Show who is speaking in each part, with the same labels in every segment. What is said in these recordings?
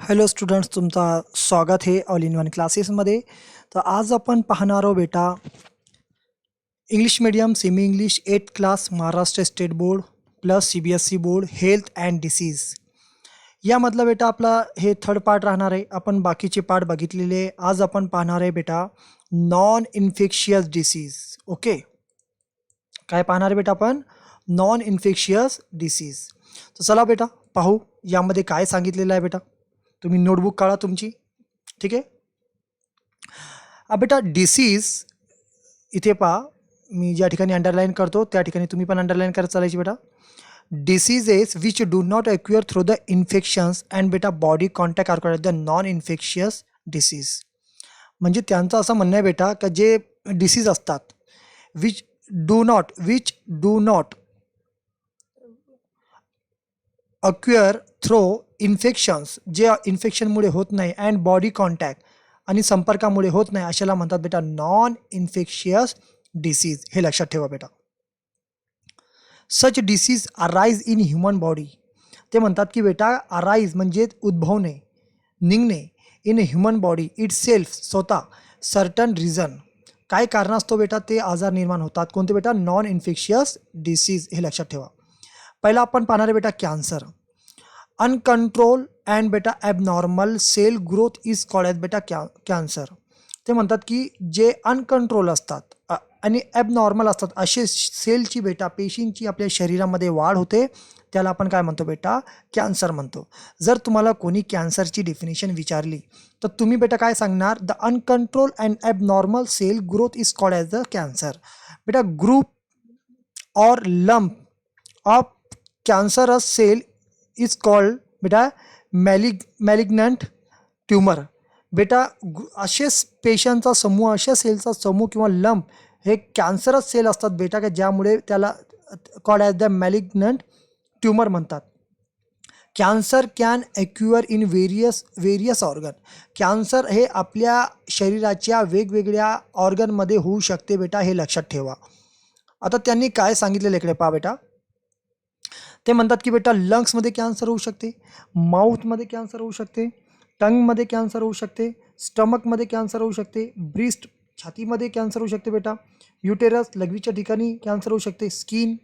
Speaker 1: Hello students, तुमचा स्वागत आहे ऑल इन वन क्लासेसमध्ये. तर आज आपण पाहणार आहोत बेटा English medium semi English 8th class Maharashtra state board plus CBSE board health and disease यामधला बेटा आपला हे थर्ड पार्ट राहणार आहे. आपण बाकीचे पार्ट बघितलेले. आज आपण पाहणार आहे बेटा नॉन इन्फेक्शियस डिसीज. ओके, काय पाहणार आहे बेटा आपण? Non infectious disease. तर चला बेटा पाहू यामध्ये काय सांगितलेलं आहे. बेटा तुम्ही नोटबुक काढा तुमची, ठीक आहे. बेटा डिसीज इथे पहा, मी ज्या ठिकाणी अंडरलाईन करतो त्या ठिकाणी तुम्ही पण अंडरलाईन करत चालायची बेटा. Diseases which do not acquire through the infections and बेटा body contact are called the non infectious disease. म्हणजे त्यांचं असं म्हणणं आहे बेटा का जे डिसीज असतात which do not acquire through infections, जे इन्फेक्शनमुळे होत नाही, अँड बॉडी कॉन्टॅक्ट आणि संपर्कामुळे होत नाही, अशाला म्हणतात बेटा नॉन इन्फेक्शियस डिसीज. हे लक्षात ठेवा बेटा. Such disease arise in human body. ते म्हणतात की बेटा अराइज म्हणजे उद्भवणे, निघणे, in human body itself, स्वतः, सर्टन रिझन, काय कारणास्तव बेटा ते आजार निर्माण होतात. कोणते बेटा? Non infectious disease. हे लक्षात ठेवा. पहिला आपण पाहणार आहे बेटा कॅन्सर. अनकंट्रोल अँड बेटा abnormal cell growth is called as बेटा कॅन्सर. ते म्हणतात की जे अनकंट्रोल असतात आणि ॲबनॉर्मल असतात असे सेलची बेटा पेशींची आपल्या शरीरामध्ये वाढ होते, त्याला आपण काय म्हणतो बेटा? कॅन्सर म्हणतो. जर तुम्हाला कोणी कॅन्सरची डेफिनेशन विचारली तर तुम्ही बेटा काय सांगणार? The uncontrol and abnormal cell growth is called as the cancer. बेटा group or lump of cancerous cell is called बेटा मॅलिग्नंट ट्यूमर. बेटा असे पेशंटचा समूह, अशा सेलचा समूह किंवा लंप हे कॅन्सरस सेल असतात बेटा का ज्यामुळे त्याला called as the malignant tumour म्हणतात. Cancer can acquire in various organ. Cancer हे आपल्या शरीराच्या वेगवेगळ्या ऑर्गनमध्ये होऊ शकते बेटा, हे लक्षात ठेवा. आता त्यांनी काय सांगितलेलं इकडे पहा बेटा. ते म्हणतात की बेटा लंग्समध्ये कॅन्सर होऊ शकते, माउथमध्ये कॅन्सर होऊ शकते, टंगमध्ये कॅन्सर होऊ शकते, स्टमकमध्ये कॅन्सर होऊ शकते, ब्रिस्ट छातीमध्ये कॅन्सर होऊ शकते बेटा, युटेरस लघवीच्या ठिकाणी कॅन्सर होऊ शकते, स्किन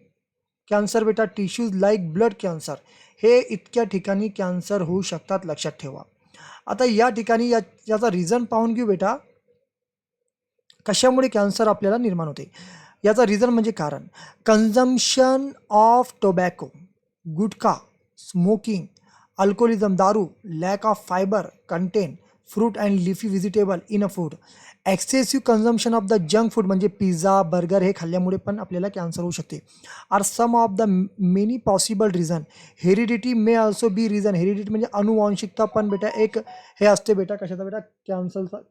Speaker 1: कॅन्सर बेटा, टिश्यूज लाईक ब्लड कॅन्सर, हे इतक्या ठिकाणी कॅन्सर होऊ शकतात, लक्षात ठेवा. आता या ठिकाणी याचा रिझन पाहून घेऊ बेटा, कशामुळे कॅन्सर आपल्याला निर्माण होते. याचा रिझन म्हणजे कारण consumption of tobacco, gutkha, smoking, alcoholism, दारू, lack of fibre content, fruit and leafy vegetable in a food, excessive consumption of the junk food म्हणजे पिझ्झा, बर्गर हे खाल्ल्यामुळे पण आपल्याला कॅन्सर होऊ शकते. Are some of the many possible reason. Heredity may also be reason. Heredity म्हणजे अनुवांशिकता पण बेटा एक हे असते बेटा, कशाचा बेटा?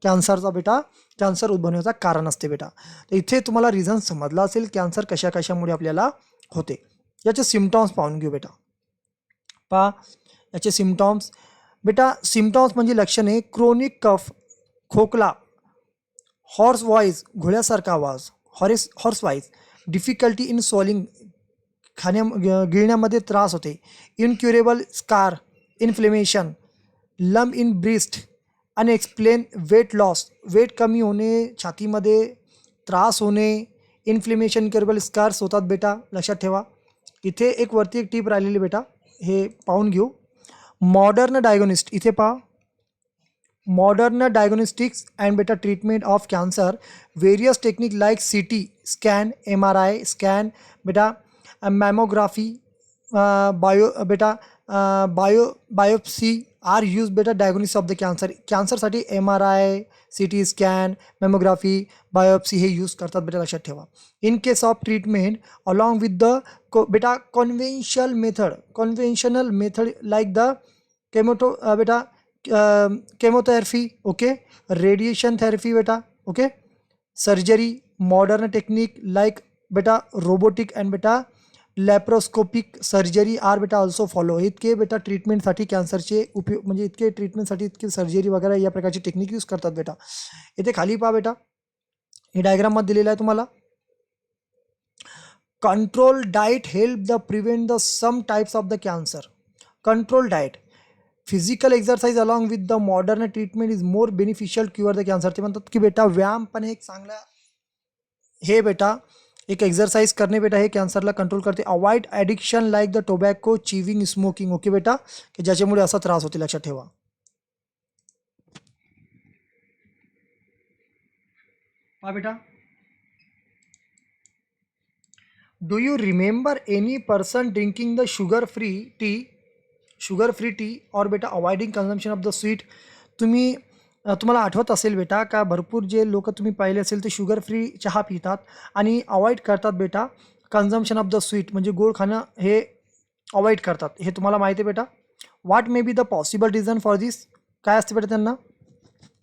Speaker 1: कॅन्सरचा बेटा, कॅन्सर उद्भवण्याचा कारण असते बेटा. तर इथे तुम्हाला रिझन समजला असेल कॅन्सर कशामुळे आपल्याला होते. याचे सिम्टॉम्स पाहून घेऊ बेटा. पहा याचे सिम्टॉम्स बेटा. सिम्टॉम्स म्हणजे लक्षणे: क्रोनिक कफ, खोकला, हॉर्स व्हॉइस, घोड्यासारखा आवाज, hoarse voice, difficulty in swallowing, गिळण्यामध्ये त्रास होते, incurable scar, inflammation, lump in breast, unexplain weight loss, weight कमी होणे, छातीमध्ये त्रास होणे, इन्फ्लेमेशन, इनक्युरेबल स्कार्स होतात बेटा, लक्षात ठेवा. इथे एक वरती एक टीप राहिलेली बेटा, हे पाहून घेऊ. मॉडर्न डायग्नोस्ट, इथे पहा मॉडर्न डायग्नोस्टिक्स अँड बेटा treatment of cancer, various technique like CT scan, MRI scan बेटा, मॅमोग्राफी, बायोप्सी आर यूज बेटा डायग्नोसिस ऑफ द कॅन्सर. कॅन्सरसाठी MRI, CT scan, mammography, biopsy हे यूज करतात बेटा, लक्षात ठेवा. In case of treatment along with the बेटा conventional method like the chemotherapy, okay, radiation therapy बेटा, okay, surgery, modern technique like बेटा रोबोटिक अँड बेटा लॅप्रोस्कोपिक सर्जरी आर बेटा ऑल्सो फॉलो. इतके बेटा ट्रीटमेंटसाठी कॅन्सरचे उपयोग म्हणजे इतके ट्रीटमेंटसाठी इतके सर्जरी वगैरे या प्रकारची टेक्निक यूज करतात बेटा. इथे खाली पहा बेटा, हे डायग्राममध्ये दिलेलं आहे तुम्हाला. Control diet help the prevent the some types of the cancer. Control diet physical exercise along with the modern treatment is more beneficial cure the cancer. ते म्हणतात की बेटा व्यायाम पण एक चांगला हे बेटा एक एक्सरसाइज करणे बेटा हे कॅन्सरला कंट्रोल करते. Avoid addiction like the tobacco, chewing, smoking. Okay बेटा, की ज्याच्यामुळे असा त्रास होते, लक्षात ठेवा. हा बेटा, do you remember any person drinking the sugar free T और बेटा avoiding consumption of the sweet. तुम्हाला आठवत असेल बेटा का भरपूर जे लोक तुम्ही पाहिले असेल ते शुगर फ्री चहा पितात आणि अवॉइड करतात बेटा कन्झम्पशन ऑफ द स्वीट, म्हणजे गोड खाणं हे अवॉइड करतात. हे तुम्हाला माहिती आहे बेटा. What may be the possible reason for this. काय असते बेटा त्यांना?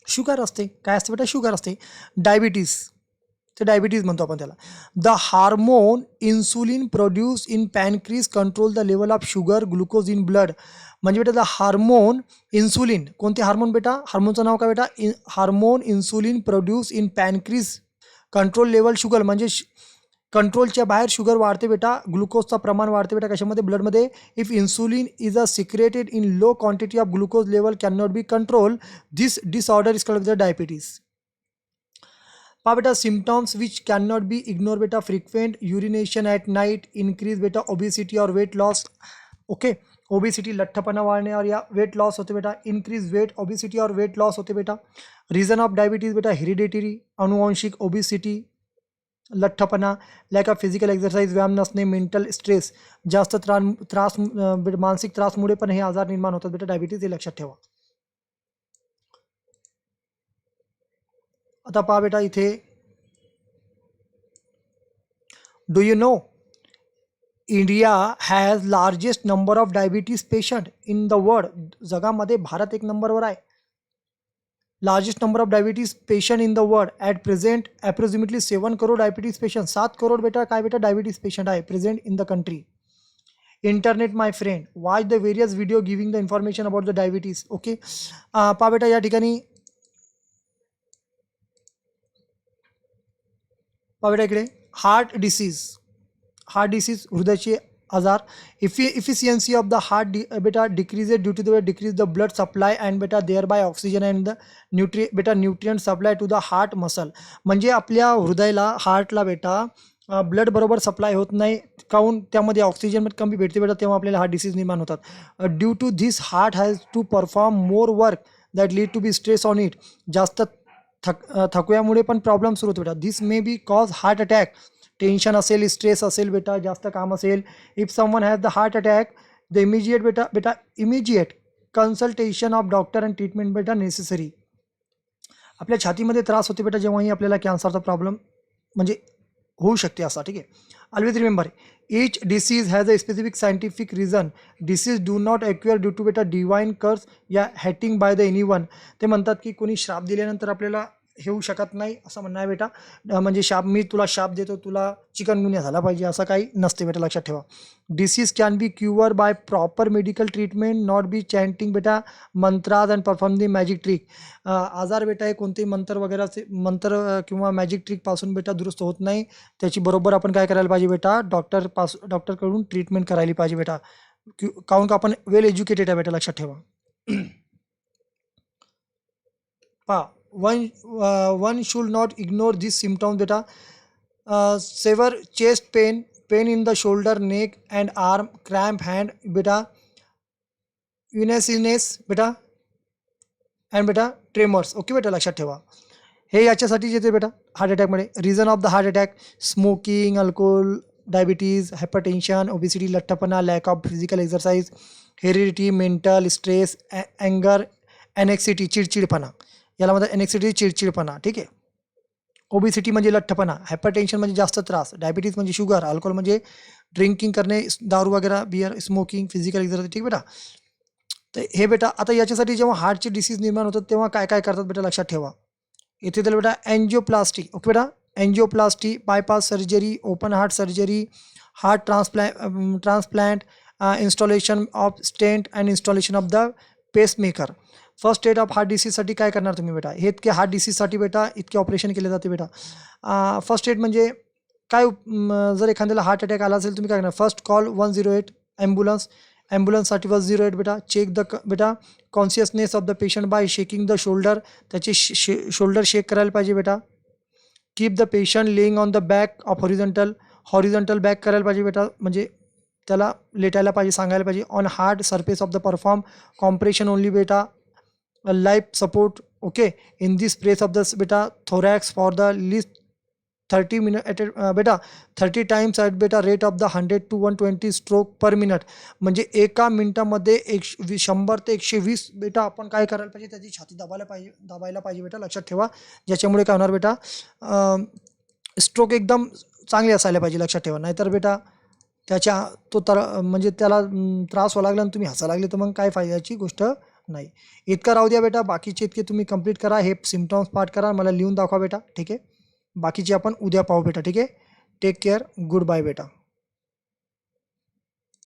Speaker 1: शुगर असते. काय असते बेटा? शुगर असते. डायबिटीज, ते डायबिटीज म्हणतो आपण त्याला. The hormone insulin produce in pancreas control the level of sugar glucose in blood. म्हणजे बेटा द हार्मोन इन्सुलिन, कोणते हार्मोन बेटा? हार्मोनचं नाव काय बेटा? Hormone insulin produce in pancreas control level sugar, म्हणजे कंट्रोलच्या बाहेर शुगर वाढते बेटा, ग्लुकोजचं प्रमाण वाढते बेटा कशामध्ये? ब्लडमध्ये. If insulin is a secreted in low quantity of glucose level can not be control, this disorder is called the diabetes. पहा बेटा, symptoms which can not be ignore बेटा, frequent urination at night, increase बेटा obesity और weight loss. Okay, obesity लठ्ठपणा वाढणे और या weight loss होते बेटा. इन्क्रीज वेट, ओबिसिटी और वेट लॉस होते बेटा. रिझन ऑफ डायबिटीज बेटा हेरिडेटरी, अनुवांशिक, ओबिसिटी, लठ्ठपणा, लॅक ऑफ फिजिकल एक्सरसाइज, व्यायाम नसणे, मेंटल स्ट्रेस, जास्त त्रास मानसिक त्रासमुळे पण हे आजार निर्माण होतात बेटा डायबिटीज, हे लक्षात ठेवा. आता पहा बेटा इथे, do you know India has largest number of diabetes patient in the world. जगामध्ये भारत एक नंबरवर आहे. Largest number of diabetes patient in the world at present approximately 7 crore diabetes patient. 7 crore बेटा काय बेटा डायबिटीज पेशंट आहे present in the country. Internet my friend, watch the various video giving the information about the diabetes. Okay, पहा बेटा या ठिकाणी पहा बेटा इकडे हार्ट डिसीज, हृदयाचे आजार. इफिशियन्सी ऑफ द हार्ट बेटा decreased due to the decrease the blood supply and बेटा thereby oxygen and the nutrient supply to the heart muscle. म्हणजे आपल्या हृदयाला, हार्टला बेटा ब्लड बरोबर सप्लाय होत नाही, काहून? त्यामध्ये ऑक्सिजन कमी भेटते बेटा, तेव्हा आपल्याला हार्ट डिसीज निर्माण होतात. Due to this heart has to perform more work that lead to be stress on it. जास्त थकव्यामुळे पण प्रॉब्लेम सुरू होतो बेटा. This may be cause heart attack. Tension असेल, स्ट्रेस असेल बेटा, जास्त काम असेल. If someone has the heart attack, the immediate consultation of doctor and treatment बेटा नेसेसरी. आपल्या छातीमध्ये त्रास होते बेटा जेव्हाही आपल्याला कॅन्सरचा प्रॉब्लेम म्हणजे होऊ शकते असा. ठीक आहे, always remember each disease has a specific scientific reason. Disease do not occur due to बेटा डिवाइन कर्स या हॅटिंग बाय द एनीवन. ते म्हणतात की कोणी श्राप दिल्यानंतर आपल्याला हे होऊ शकत नाही असं म्हणणं आहे बेटा. म्हणजे मी तुला शाप देतो, तुला चिकनगुन्या झाला पाहिजे असं काही नसते बेटा, लक्षात ठेवा. Disease can be cure by proper medical treatment, not be chanting बेटा mantras and perform the magic trick. आजार बेटा हे कोणतेही मंत्र किंवा मॅजिक ट्रिकपासून बेटा दुरुस्त होत नाही. त्याची बरोबर आपण काय करायला पाहिजे बेटा? डॉक्टरकडून ट्रीटमेंट करायला पाहिजे बेटा, काहून का आपण वेल एज्युकेटेड आहे बेटा, लक्षात ठेवा. पहा, one should not ignore these symptoms beta. Severe chest pain, pain in the shoulder, neck and arm, cramp hand beta, uneasiness beta and beta tremors. Okay बेटा, लक्षात ठेवा. हे याच्यासाठी येते बेटा हार्ट अटॅकमध्ये. Reason of the heart attack: smoking, alcohol, diabetes, hypertension, obesity, लठ्ठपणा, lack of physical exercise, heredity, mental stress, अँगर, एनेक्सिटी, चिडचिडपणा. याला म्हणतात एनेक्सिटी, चिडचिडपणा. ठीक आहे. ओबिसिटी म्हणजे लठ्ठपणा, हायपरटेन्शन म्हणजे जास्त त्रास, डायबिटीज म्हणजे शुगर, अल्कोहोल म्हणजे ड्रिंकिंग करणे, दारू वगैरे, बियर, स्मोकिंग, फिजिकल एक्सरसाइज. ठीक बेटा. तर हे बेटा आता याच्यासाठी जेव्हा हार्टचे डिसीज निर्माण होतात तेव्हा काय काय करतात बेटा, लक्षात ठेवा. इथे तर बेटा एन्जिओप्लास्टी. ओके बेटा, angioplasty, bypass surgery, open heart surgery, heart transplant, installation of stent and installation of the pacemaker. First aid of heart डिसीजसाठी काय करणार तुम्ही बेटा? हे इतके हार्ट डिसीजसाठी बेटा इतके ऑपरेशन केले जाते बेटा. फर्स्ट एड म्हणजे काय? जर एखाद्याला हार्ट अटॅक आला असेल तुम्ही काय करणार? फर्स्ट कॉल 108 ॲम्ब्युलन्स, ॲम्ब्युलन्ससाठी was 08 बेटा. चेक द बेटा consciousness of the patient by shaking the shoulder, त्याचे शोल्डर शेक करायला पाहिजे बेटा. Keep the patient laying on the back of horizontal back करायला पाहिजे बेटा, म्हणजे त्याला लेटायला पाहिजे, सांगायला पाहिजे. On hard surface of the perform compression only बेटा. Life support okay in this place of the बेटा thorax for the list 30 minute बेटा 30 टाइम्स ॲट बेटा rate of the 100 to 120 stroke per minute, म्हणजे एका मिनटामध्ये 100 ते 120 बेटा आपण काय करायला पाहिजे, त्याची छाती दाबायला पाहिजे बेटा, लक्षात ठेवा. ज्याच्यामुळे काय होणार बेटा, स्ट्रोक एकदम चांगले असायला पाहिजे, लक्षात ठेवा. नाहीतर बेटा म्हणजे त्याला त्रास व्हायला लागला आणि तुम्ही हसायला लागले तर मग काय फायद्याची गोष्ट नाही. इतकं राहू द्या बेटा, बाकीचे इतके तुम्ही कंप्लीट करा. हे सिम्पटम्स पाठ करा, मला लिहून दाखवा बेटा, ठीक आहे. बाकीचे आपण उद्या पाहू बेटा, ठीक आहे. टेक केअर, गुड बाय बेटा.